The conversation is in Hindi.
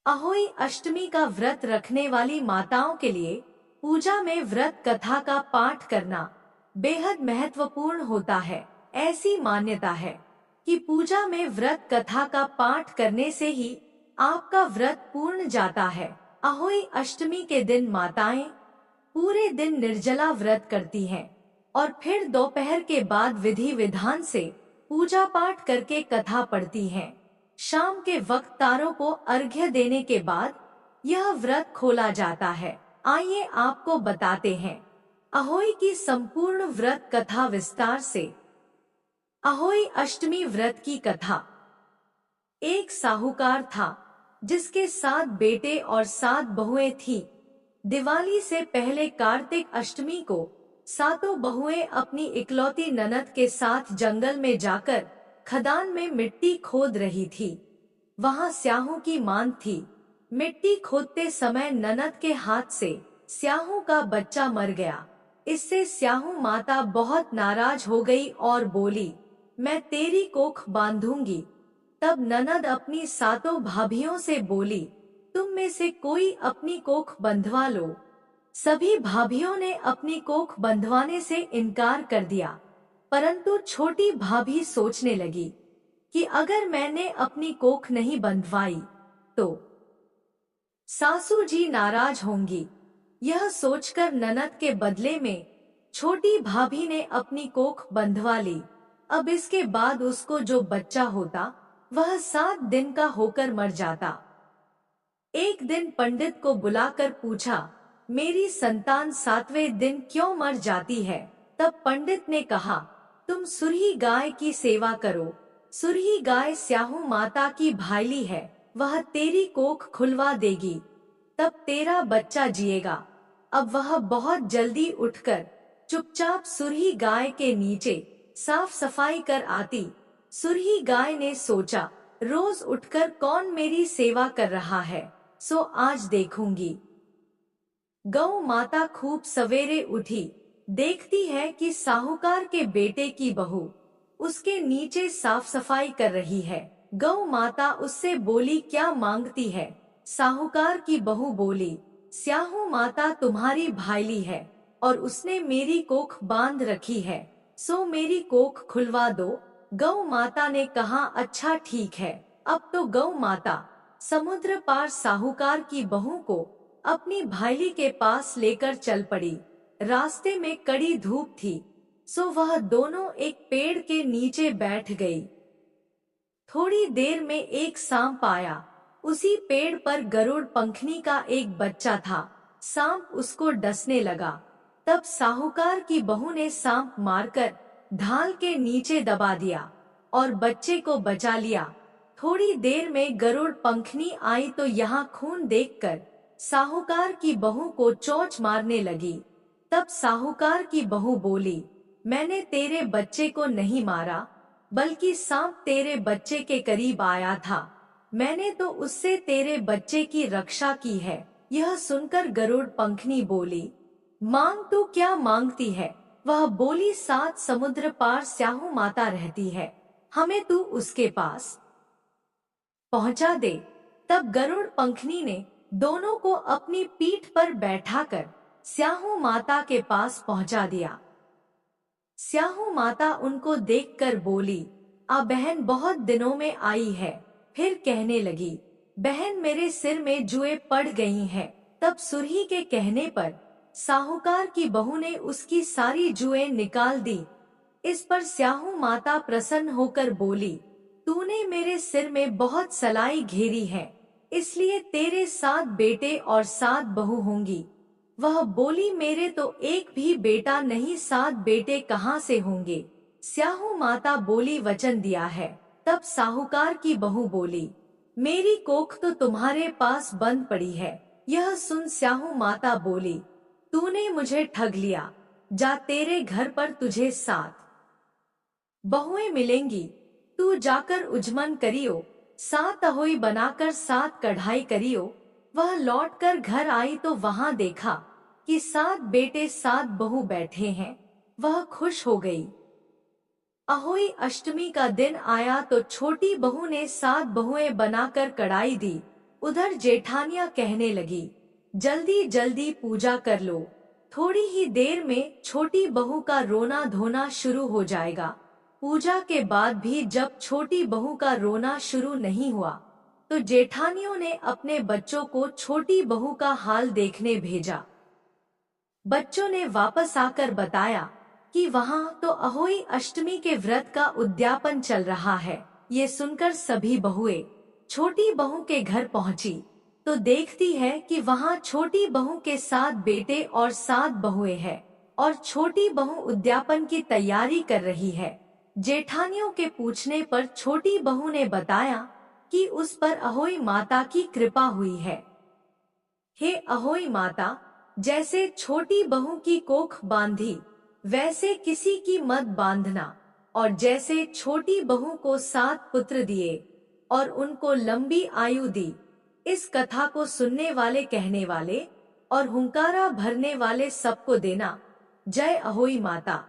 अहोई अष्टमी का व्रत रखने वाली माताओं के लिए पूजा में व्रत कथा का पाठ करना बेहद महत्वपूर्ण होता है। ऐसी मान्यता है कि पूजा में व्रत कथा का पाठ करने से ही आपका व्रत पूर्ण जाता है। अहोई अष्टमी के दिन माताएं पूरे दिन निर्जला व्रत करती हैं और फिर दोपहर के बाद विधि विधान से पूजा पाठ करके कथा पढ़ती हैं। शाम के वक्त तारों को अर्घ्य देने के बाद यह व्रत खोला जाता है। आइए आपको बताते हैं अहोई की संपूर्ण व्रत कथा विस्तार से। अहोई अष्टमी व्रत की कथा। एक साहूकार था जिसके 7 बेटे और 7 बहुएं थीं। दिवाली से पहले कार्तिक अष्टमी को सातों बहुएं अपनी इकलौती ननद के साथ जंगल में जाकर खदान में मिट्टी खोद रही थी। वहां स्याहू की मांग थी। मिट्टी खोदते समय ननद के हाथ से स्याहू का बच्चा मर गया। इससे स्याहू माता बहुत नाराज हो गई और बोली, मैं तेरी कोख बांधूंगी। तब ननद अपनी सातों भाभियों से बोली, तुम में से कोई अपनी कोख बंधवा लो। सभी भाभियों ने अपनी कोख बंधवाने से इनकार कर दिया, परंतु छोटी भाभी सोचने लगी कि अगर मैंने अपनी कोख नहीं बंधवाई तो सासू जी नाराज होंगी। यह सोचकर ननद के बदले में छोटी भाभी ने अपनी कोख बंधवा ली। अब इसके बाद उसको जो बच्चा होता वह 7 दिन का होकर मर जाता। एक दिन पंडित को बुलाकर पूछा, मेरी संतान 7वें दिन क्यों मर जाती है? तब पंडित ने कहा, तुम सुरही गाय की सेवा करो। सुरही गाय स्याहू माता की भाईली है, वह तेरी कोख खुलवा देगी, तब तेरा बच्चा जिएगा। अब वह बहुत जल्दी उठकर चुपचाप सुरही गाय के नीचे साफ सफाई कर आती। सुरही गाय ने सोचा, रोज उठकर कौन मेरी सेवा कर रहा है, सो आज देखूंगी। गौ माता खूब सवेरे उठी, देखती है कि साहूकार के बेटे की बहू उसके नीचे साफ सफाई कर रही है। गौ माता उससे बोली, क्या मांगती है? साहूकार की बहू बोली, स्याहू माता तुम्हारी भाईली है और उसने मेरी कोख बांध रखी है, सो मेरी कोख खुलवा दो। गौ माता ने कहा, अच्छा ठीक है। अब तो गौ माता समुद्र पार साहूकार की बहू को अपनी भाईली के पास लेकर चल पड़ी। रास्ते में कड़ी धूप थी, सो वह दोनों एक पेड़ के नीचे बैठ गई। थोड़ी देर में एक सांप आया। उसी पेड़ पर गरुड़ पंखनी का एक बच्चा था। सांप उसको डसने लगा। तब साहूकार की बहू ने सांप मारकर ढाल के नीचे दबा दिया और बच्चे को बचा लिया। थोड़ी देर में गरुड़ पंखनी आई तो यहाँ खून देखकर साहूकार की बहू को चोंच मारने लगी। तब साहूकार की बहू बोली, मैंने तेरे बच्चे को नहीं मारा, बल्कि सांप तेरे बच्चे के करीब आया था। मैंने तो उससे तेरे बच्चे की रक्षा की है। यह सुनकर गरुड़ पंखनी बोली, मांग तू क्या मांगती है? वह बोली, 7 समुद्र पार स्याहू माता रहती है, हमें तू उसके पास पहुंचा दे। तब गरुड़ पंखनी ने दोनों को अपनी पीठ पर बैठाकर स्याहू माता के पास पहुंचा दिया। स्याहू माता उनको देखकर बोली, आ बहन बहुत दिनों में आई है। फिर कहने लगी, बहन मेरे सिर में जुएं पड़ गई हैं। तब सुरही के कहने पर साहूकार की बहू ने उसकी सारी जुएं निकाल दी। इस पर स्याहू माता प्रसन्न होकर बोली, तूने मेरे सिर में बहुत सलाई घेरी है, इसलिए तेरे 7 बेटे और 7 बहू होंगी। वह बोली, मेरे तो एक भी बेटा नहीं, 7 बेटे कहाँ से होंगे? स्याहू माता बोली, वचन दिया है। तब साहूकार की बहू बोली, मेरी कोख तो तुम्हारे पास बंद पड़ी है। यह सुन स्याहू माता बोली, तूने मुझे ठग लिया, जा तेरे घर पर तुझे 7 बहुएं मिलेंगी। तू जाकर उजमन करियो, 7 अहोई बनाकर 7 कढ़ाई करियो। वह लौटकर घर आई तो वहां देखा कि 7 बेटे 7 बहू बैठे हैं। वह खुश हो गई। अहोई अष्टमी का दिन आया तो छोटी बहू ने 7 बहुएं बनाकर कढ़ाई दी। उधर जेठानियां कहने लगी, जल्दी जल्दी पूजा कर लो, थोड़ी ही देर में छोटी बहू का रोना धोना शुरू हो जाएगा। पूजा के बाद भी जब छोटी बहू का रोना शुरू नहीं हुआ तो जेठानियों ने अपने बच्चों को छोटी बहू का हाल देखने भेजा। बच्चों ने वापस आकर बताया कि वहाँ तो अहोई अष्टमी के व्रत का उद्यापन चल रहा है। ये सुनकर सभी बहुएं छोटी बहू के घर पहुंची तो देखती है कि वहाँ छोटी बहू के 7 बेटे और 7 बहुएं हैं और छोटी बहू उद्यापन की तैयारी कर रही है। जेठानियों के पूछने पर छोटी बहू ने बताया कि उस पर अहोई माता की कृपा हुई है। हे अहोई माता, जैसे छोटी बहू की कोख बांधी वैसे किसी की मत बांधना, और जैसे छोटी बहू को 7 पुत्र दिए और उनको लंबी आयु दी। इस कथा को सुनने वाले, कहने वाले और हुंकारा भरने वाले सबको देना। जय अहोई माता।